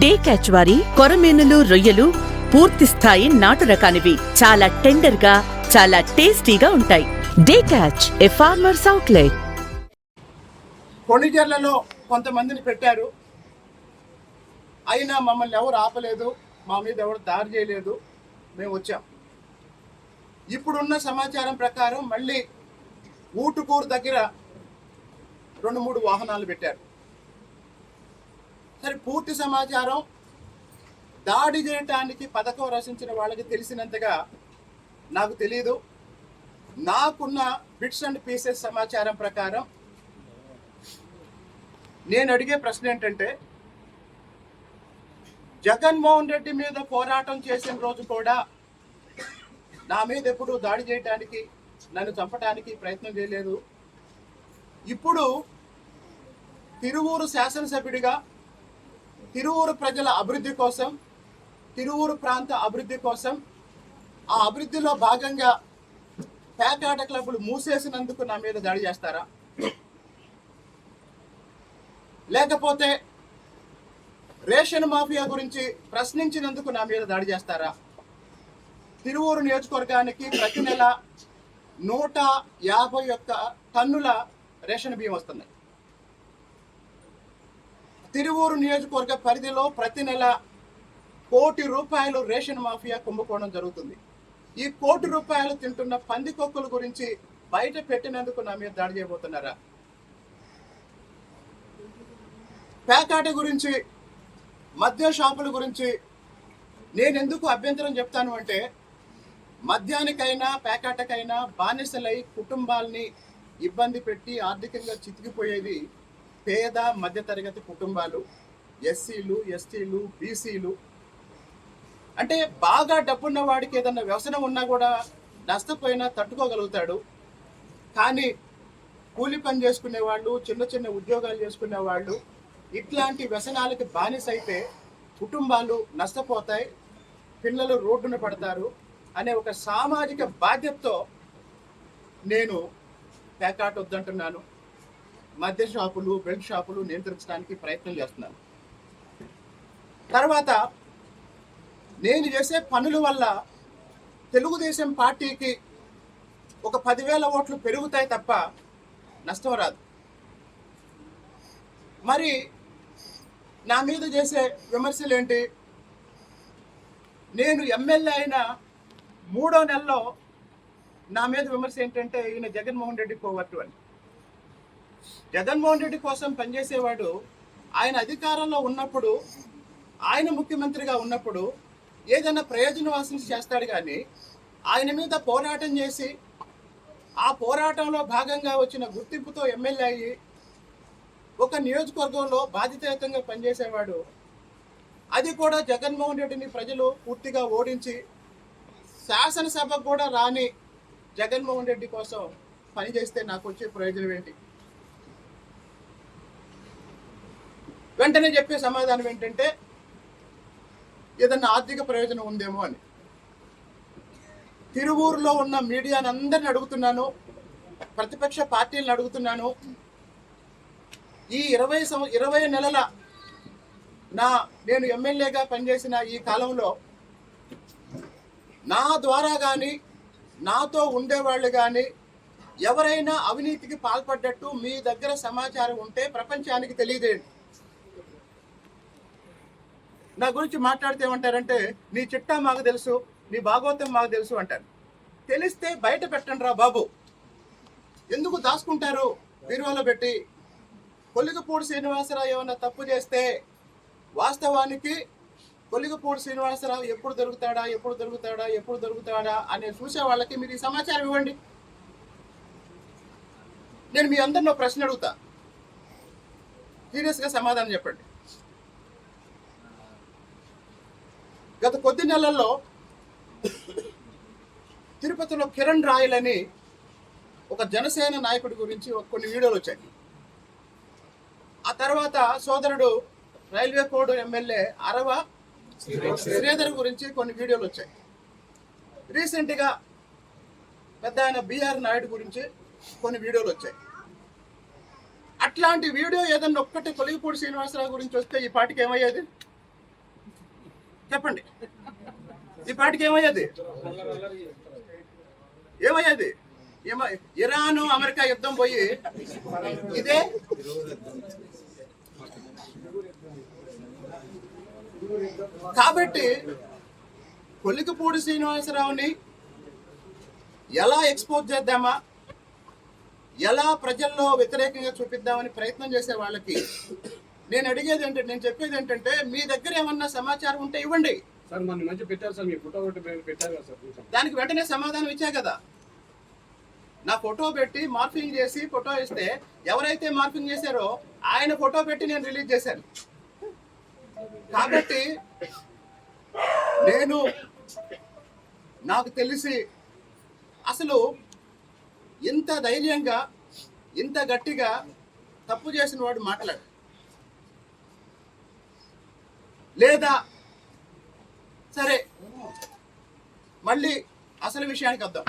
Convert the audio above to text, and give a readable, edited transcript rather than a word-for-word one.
Day catch వారి కొరమీనులు, రొయ్యలు పూర్తి స్థాయి నాటు రకానివి. చాలా టెండర్ గా, చాలా టేస్టీగా ఉంటాయి. డే క్యాచ్, ఏ ఫార్మర్స్ అవుట్లెట్. కొణిజర్లలో కొంతమందిని పెట్టారు, అయినా మమ్మల్ని ఎవరు ఆపలేదు, మా మీద ఎవరు దాడి చేయలేదు, మేము వచ్చాం. ఇప్పుడున్న సమాచారం ప్రకారం మళ్ళీ ఊటుకూరు దగ్గర 2-3 వాహనాలు పెట్టారు. సరే, పూర్తి సమాచారం దాడి చేయటానికి పథకం రచించిన వాళ్ళకి తెలిసినంతగా నాకు తెలియదు. నాకున్న బిట్స్ అండ్ పీసెస్ సమాచారం ప్రకారం నేను అడిగే ప్రశ్న ఏంటంటే, జగన్మోహన్ రెడ్డి మీద పోరాటం చేసిన రోజు కూడా నా మీద ఎప్పుడు దాడి చేయడానికి, నన్ను చంపడానికి ప్రయత్నం చేయలేదు. ఇప్పుడు తిరువూరు శాసనసభ్యుడిగా తిరువూరు ప్రజల అభివృద్ధి కోసం, తిరువూరు ప్రాంత అభివృద్ధి కోసం, ఆ అభివృద్ధిలో భాగంగా పేకాట క్లబ్లు మూసేసినందుకు నా మీద దాడి చేస్తారా? లేకపోతే రేషన్ మాఫియా గురించి ప్రశ్నించినందుకు నా మీద దాడి చేస్తారా? తిరువూరు నియోజకవర్గానికి ప్రతి నెల 151 టన్నుల రేషన్ బియ్యం వస్తున్నాయి. తిరువూరు నియోజకవర్గ పరిధిలో ప్రతి నెల 1 కోటి రూపాయలు రేషన్ మాఫియా కుంభకోణం జరుగుతుంది. ఈ 1 కోటి రూపాయలు తింటున్న పందికొక్కుల గురించి బయట పెట్టినందుకు నా మీద దాడి చేయబోతున్నారా? పేకాట గురించి, మద్య షాపుల గురించి నేను ఎందుకు అభ్యంతరం చెప్తాను అంటే, మద్యానికైనా పేకాటకైనా బానిసలై కుటుంబాల్ని ఇబ్బంది పెట్టి ఆర్థికంగా చితికిపోయేది పేద మధ్యతరగతి కుటుంబాలు, ఎస్సీలు, ఎస్టీలు, బీసీలు. అంటే బాగా డబ్బున్న వాడికి ఏదన్నా వ్యసనం ఉన్నా కూడా నష్టపోయినా తట్టుకోగలుగుతాడు. కానీ కూలి పని చేసుకునే వాళ్ళు, చిన్న చిన్న ఉద్యోగాలు చేసుకునే వాళ్ళు ఇట్లాంటి వ్యసనాలకి బానిస అయితే కుటుంబాలు నష్టపోతాయి, పిల్లలు రోడ్డున పడతారు అనే ఒక సామాజిక బాధ్యతతో నేను పేకాట వద్దంటున్నాను. మద్య షాపులు, బెల్ట్ షాపులు నియంత్రించడానికి ప్రయత్నం చేస్తున్నాను. తర్వాత నేను చేసే పనుల వల్ల తెలుగుదేశం పార్టీకి ఒక 10,000 ఓట్లు పెరుగుతాయి తప్ప నష్టం రాదు. మరి నా మీద చేసే విమర్శలు ఏంటి? నేను ఎమ్మెల్యే అయిన 3వ నెలలో నా మీద విమర్శ ఏంటంటే, ఈయన జగన్మోహన్ రెడ్డి కోవర్టు అని. జగన్మోహన్ రెడ్డి కోసం పనిచేసేవాడు ఆయన అధికారంలో ఉన్నప్పుడు, ఆయన ముఖ్యమంత్రిగా ఉన్నప్పుడు ఏదైనా ప్రయోజనవాసం చేస్తాడు. కానీ ఆయన మీద పోరాటం చేసి ఆ పోరాటంలో భాగంగా వచ్చిన గుర్తింపుతో ఎమ్మెల్యే అయ్యి ఒక నియోజకవర్గంలో బాధ్యతాయుతంగా పనిచేసేవాడు, అది కూడా జగన్మోహన్ రెడ్డిని ప్రజలు పూర్తిగా ఓడించి శాసనసభకు కూడా రాని జగన్మోహన్ రెడ్డి కోసం పనిచేస్తే నాకు వచ్చే ప్రయోజనం ఏంటి? వెంటనే చెప్పే సమాధానం ఏంటంటే, ఏదన్నా ఆర్థిక ప్రయోజనం ఉందేమో అని. తిరువూరులో ఉన్న మీడియాని అందరిని అడుగుతున్నాను, ప్రతిపక్ష పార్టీలను అడుగుతున్నాను. ఈ 20 నెలల నేను ఎమ్మెల్యేగా పనిచేసిన ఈ కాలంలో నా ద్వారా కానీ, నాతో ఉండేవాళ్ళు కానీ ఎవరైనా అవినీతికి పాల్పడ్డట్టు మీ దగ్గర సమాచారం ఉంటే ప్రపంచానికి తెలియజేయండి. నా గురించి మాట్లాడితే ఏమంటారంటే, నీ చిట్టా మాకు తెలుసు, నీ భాగవతం మాకు తెలుసు అంటారు. తెలిస్తే బయట పెట్టండి రా బాబు, ఎందుకు దాచుకుంటారు బీరువాలో పెట్టి? కొలిగపూడి శ్రీనివాసరావు ఏమన్నా తప్పు చేస్తే వాస్తవానికి కొలిగపూడి శ్రీనివాసరావు ఎప్పుడు దొరుకుతాడా అనే చూసే వాళ్ళకి మీరు ఈ సమాచారం ఇవ్వండి. నేను మీ అందరిలో ప్రశ్న అడుగుతా, సీరియస్గా సమాధానం చెప్పండి. గత కొద్ది నెలల్లో తిరుపతిలో కిరణ్ రాయల్ అని ఒక జనసేన నాయకుడి గురించి కొన్ని వీడియోలు వచ్చాయి. ఆ తర్వాత సోదరుడు రైల్వే కోడ్ ఎమ్మెల్యే అరవ శ్రీధర్ గురించి కొన్ని వీడియోలు వచ్చాయి. రీసెంట్గా పెద్ద ఆయన బిఆర్ నాయుడు గురించి కొన్ని వీడియోలు వచ్చాయి. అట్లాంటి వీడియో ఏదన్నా ఒక్కటి కొలిగిపూడి శ్రీనివాసరావు గురించి వస్తే ఈ పాటికి ఏమయ్యేది? చెప్పండి, ఈ పాటికి ఏమయ్యేది? ఏమయ్యేది? ఇరాను అమెరికా యుద్ధం పోయి ఇదే కాబట్టి కొల్లికపూడి శ్రీనివాసరావుని ఎలా ఎక్స్పోజ్ చేద్దామా, ఎలా ప్రజల్లో వ్యతిరేకంగా చూపిద్దామని ప్రయత్నం చేసే వాళ్ళకి నేను అడిగేది ఏంటంటే, నేను చెప్పేది ఏంటంటే, మీ దగ్గర ఏమన్నా సమాచారం ఉంటే ఇవ్వండి సార్. మన మంచి పెట్టారు సార్, మీ ఫోటో ఒకటి పెట్టారు కదా సార్. దానికి వెంటనే సమాధానం ఇచ్చా కదా. నా ఫోటో పెట్టి మార్ఫింగ్ చేసి ఫోటో ఇస్తే ఎవరైతే మార్ఫింగ్ చేశారో ఆయన ఫోటో పెట్టి నేను రిలీజ్ చేశాను. కాబట్టి నేను నాకు తెలిసి అసలు ఇంత ధైర్యంగా ఇంత గట్టిగా తప్పు చేసిన వాడు మాట్లాడు, లేదా సరే మళ్ళీ అసలు విషయానికి వద్దాం.